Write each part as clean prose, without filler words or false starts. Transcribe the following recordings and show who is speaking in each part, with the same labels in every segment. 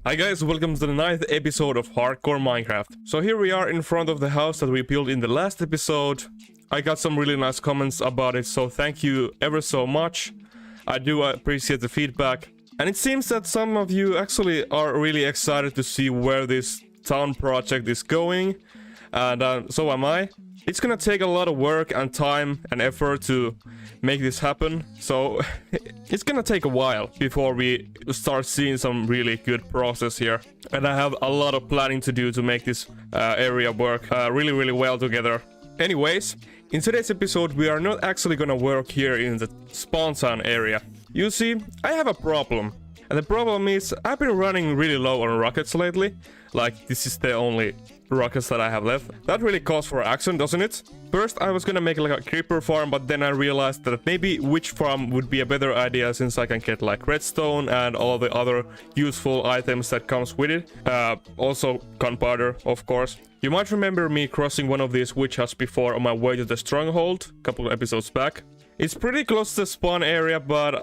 Speaker 1: Hi guys, welcome to the 9th episode of Hardcore Minecraft. So here we are in front of the house that we built in the last episode. I got some really nice comments about it, so thank you ever so much. I do appreciate the feedback. And it seems that some of you actually are really excited to see where this town project is going. And so am I. It's gonna take a lot of work and time and effort to make this happen, so it's gonna take a while before we start seeing some really good process here. And I have a lot of planning to do to make this area work really well together. Anyways, in today's episode we are not actually gonna work here in the spawn town area. You see, I have a problem. And the problem is I've been running really low on rockets lately. Like, this is the only rockets that I have left. That really calls for action, doesn't it? First I was gonna make like a creeper farm, but then I realized that maybe witch farm would be a better idea, since I can get like redstone and all the other useful items that comes with it. Also gunpowder, of course. You might remember me crossing one of these witch huts before on my way to the stronghold a couple of episodes back. It's pretty close to the spawn area, but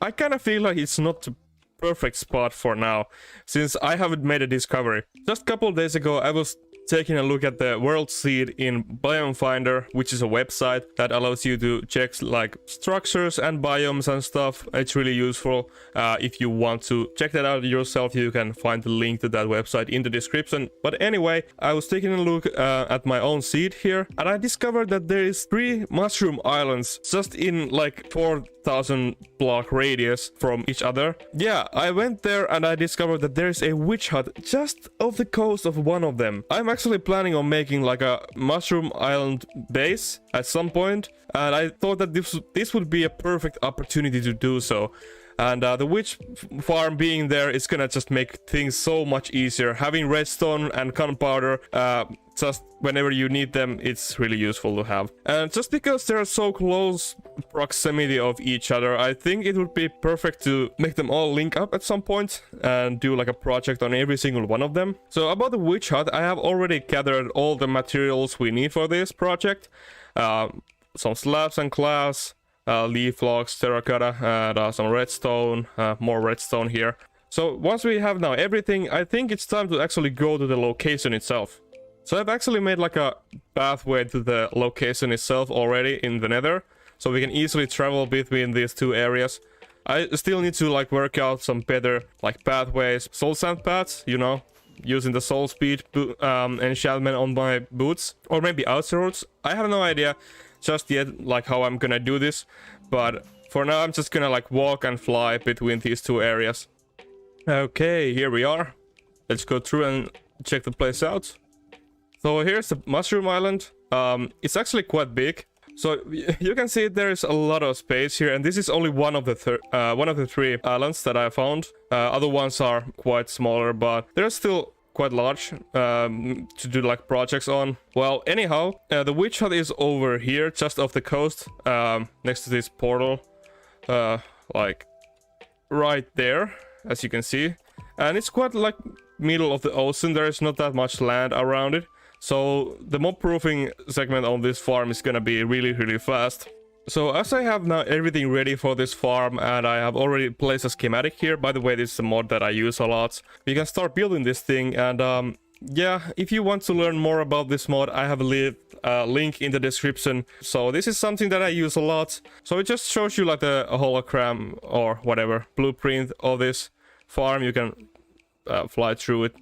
Speaker 1: I kind of feel like it's not the perfect spot for now, since I haven't made a discovery. Just a couple of days ago I was taking a look at the world seed in Biome Finder, which is a website that allows you to check like structures and biomes and stuff. It's really useful. If you want to check that out yourself, you can find the link to that website in the description. But anyway, I was taking a look at my own seed here, and I discovered that there is 3 mushroom islands just in like 4,000 block radius from each other. Yeah, I went there and I discovered that there is a witch hut just off the coast of one of them. I'm actually planning on making like a mushroom island base at some point, and I thought that this would be a perfect opportunity to do so. And the witch farm being there is gonna just make things so much easier. Having redstone and gunpowder just whenever you need them, it's really useful to have. And just because they're so close proximity of each other, I think it would be perfect to make them all link up at some point and do like a project on every single one of them. So about the witch hut, I have already gathered all the materials we need for this project. Some slabs and glass, leaf logs, terracotta, and some redstone, more redstone here. So once we have now everything, I think it's time to actually go to the location itself. So I've actually made like a pathway to the location itself already in the nether, so we can easily travel between these 2 areas. I still need to like work out some better like pathways, soul sand paths, you know, using the soul speed enchantment on my boots, or maybe outroads. I have no idea just yet like how I'm gonna do this, but for now I'm just gonna like walk and fly between these 2 areas. Okay, here we are. Let's go through and check the place out. So here's the mushroom island. It's actually quite big, so you can see there's a lot of space here, and this is only one of the 3 islands that I found. Other ones are quite smaller, but they're still quite large to do like projects on. Well, anyhow, the witch hut is over here just off the coast, next to this portal, like right there, as you can see. And it's quite like middle of the ocean. There is not that much land around it, so the mob proofing segment on this farm is gonna be really fast. So as I have now everything ready for this farm, and I have already placed a schematic here. By the way, this is a mod that I use a lot. We can start building this thing, and yeah, if you want to learn more about this mod, I have a link in the description. So this is something that I use a lot. So it just shows you like the hologram or whatever blueprint of this farm. You can fly through it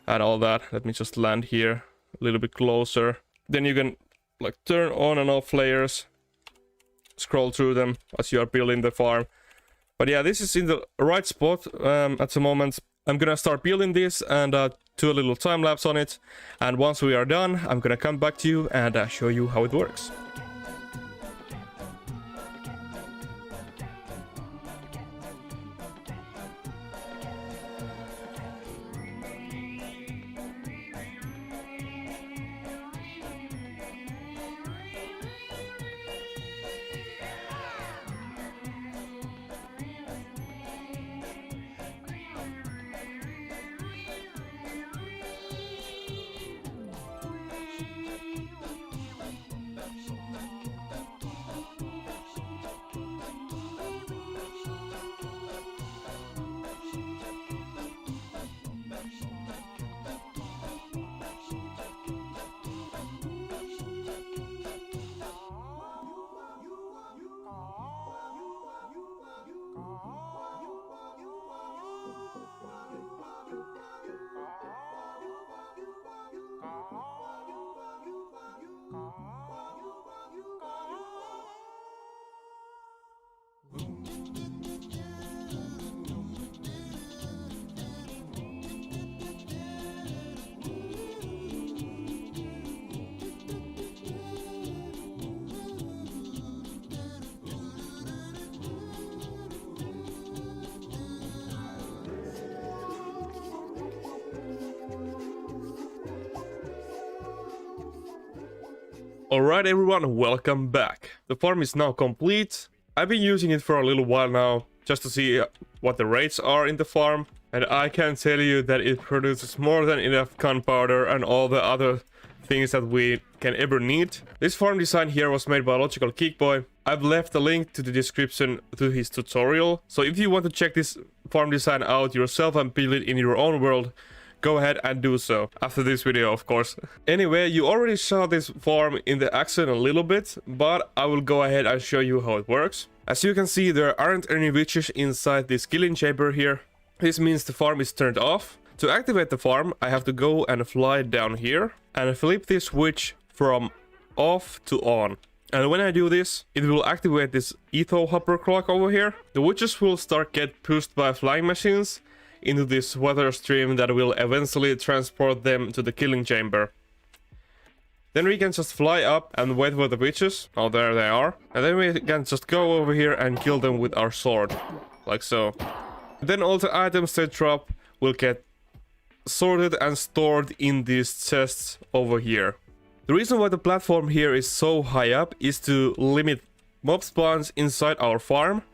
Speaker 1: and all that. Let me just land here a little bit closer. Then you can like turn on and off layers, scroll through them as you are building the farm. But yeah, this is in the right spot at the moment. I'm gonna start building this and do a little time lapse on it, and once we are done, I'm gonna come back to you and show you how it works. Alright everyone, welcome back. The farm is now complete. I've been using it for a little while now, just to see what the rates are in the farm. And I can tell you that it produces more than enough gunpowder and all the other things that we can ever need. This farm design here was made by Locigal Geek Boy. I've left a link to the description to his tutorial. So if you want to check this farm design out yourself and build it in your own world, go ahead and do so, after this video of course. Anyway, you already saw this farm in the action a little bit, but I will go ahead and show you how it works. As you can see, there aren't any witches inside this killing chamber here. This means the farm is turned off. To activate the farm, I have to go and fly down here and flip this switch from off to on. And when I do this, it will activate this etho hopper clock over here. The witches will start get pushed by flying machines into this weather stream that will eventually transport them to the killing chamber. Then we can just fly up and wait for the witches. Oh, there they are. And then we can just go over here and kill them with our sword, like so. Then all the items they drop will get sorted and stored in these chests over here. The reason why the platform here is so high up is to limit mob spawns inside our farm.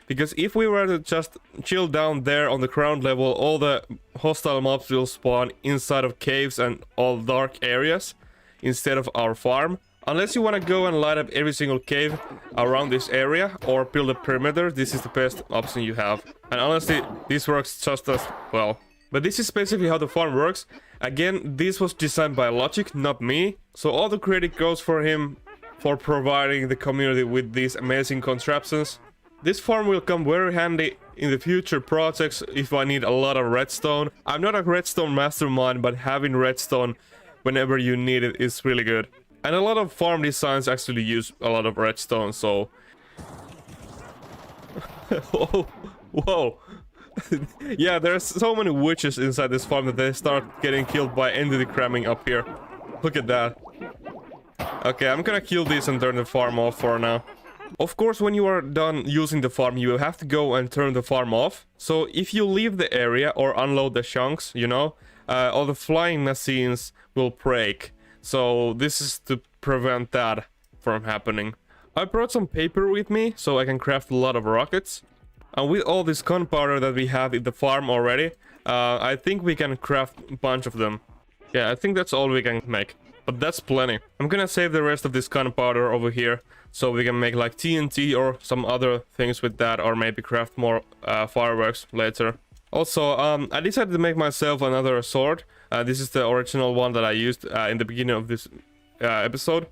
Speaker 1: Because if we were to just chill down there on the ground level, all the hostile mobs will spawn inside of caves and all dark areas instead of our farm. Unless you want to go and light up every single cave around this area or build a perimeter, this is the best option you have. And honestly, this works just as well. But this is basically how the farm works. Again, this was designed by Logic, not me. So all the credit goes for him for providing the community with these amazing contraptions. This farm will come very handy in the future projects if I need a lot of redstone. I'm not a redstone mastermind, but having redstone whenever you need it is really good. And a lot of farm designs actually use a lot of redstone, so... Whoa! Whoa! Yeah, there's so many witches inside this farm that they start getting killed by entity cramming up here. Look at that. Okay, I'm gonna kill these and turn the farm off for now. Of course, when you are done using the farm, you have to go and turn the farm off. So if you leave the area or unload the chunks, you know, all the flying machines will break. So this is to prevent that from happening. I brought some paper with me so I can craft a lot of rockets. And with all this gunpowder that we have in the farm already, I think we can craft a bunch of them. Yeah, I think that's all we can make. But that's plenty. I'm gonna save the rest of this gunpowder over here, so we can make like TNT or some other things with that, or maybe craft more fireworks later. Also, I decided to make myself another sword. This is the original one that I used in the beginning of this episode.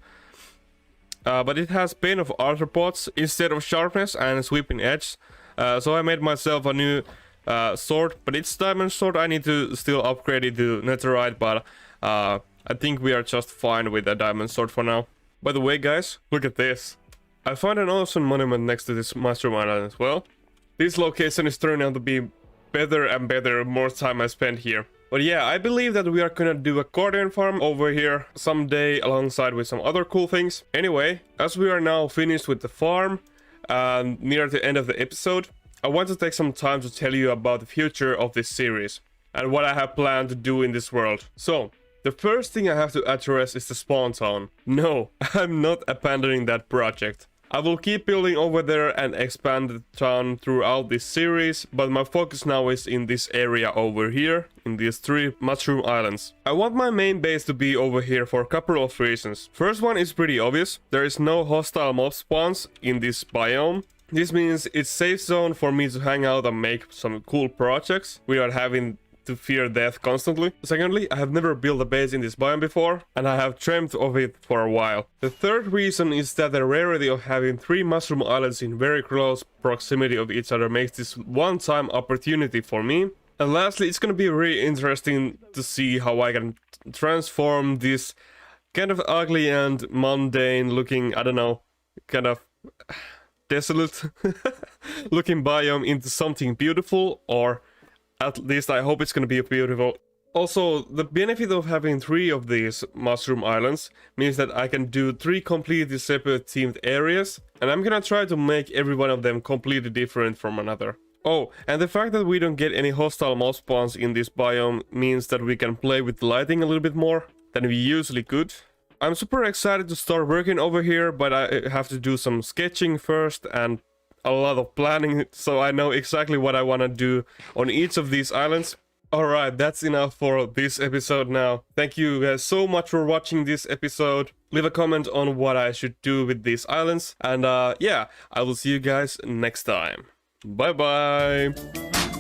Speaker 1: But it has Bane of Arthropods instead of sharpness and sweeping edge. So I made myself a new sword, but it's diamond sword. I need to still upgrade it to netherite, but I think we are just fine with a diamond sword for now. By the way, guys, look at this. I found an awesome monument next to this mushroom island as well. This location is turning out to be better and better more time I spend here. But yeah, I believe that we are gonna do a accordion farm over here someday alongside with some other cool things. Anyway, as we are now finished with the farm and near the end of the episode, I want to take some time to tell you about the future of this series and what I have planned to do in this world. So, the first thing I have to address is the spawn town. No, I'm not abandoning that project. I will keep building over there and expand the town throughout this series, but my focus now is in this area over here, in these 3 mushroom islands. I want my main base to be over here for a couple of reasons. First one is pretty obvious. There is no hostile mob spawns in this biome. This means it's safe zone for me to hang out and make some cool projects without having to fear death constantly. Secondly, I have never built a base in this biome before, and I have dreamt of it for a while. The third reason is that the rarity of having 3 mushroom islands in very close proximity of each other makes this one-time opportunity for me. And lastly, it's gonna be really interesting to see how I can transform this kind of ugly and mundane looking, I don't know, kind of desolate looking biome into something beautiful, or at least I hope it's gonna be beautiful. Also, the benefit of having 3 of these mushroom islands means that I can do 3 completely separate themed areas, and I'm gonna try to make every one of them completely different from another. Oh, and the fact that we don't get any hostile mob spawns in this biome means that we can play with lighting a little bit more than we usually could. I'm super excited to start working over here, but I have to do some sketching first and a lot of planning, so I know exactly what I want to do on each of these islands. Alright, that's enough for this episode now. Thank you guys so much for watching this episode. Leave a comment on what I should do with these islands. And yeah, I will see you guys next time. Bye bye!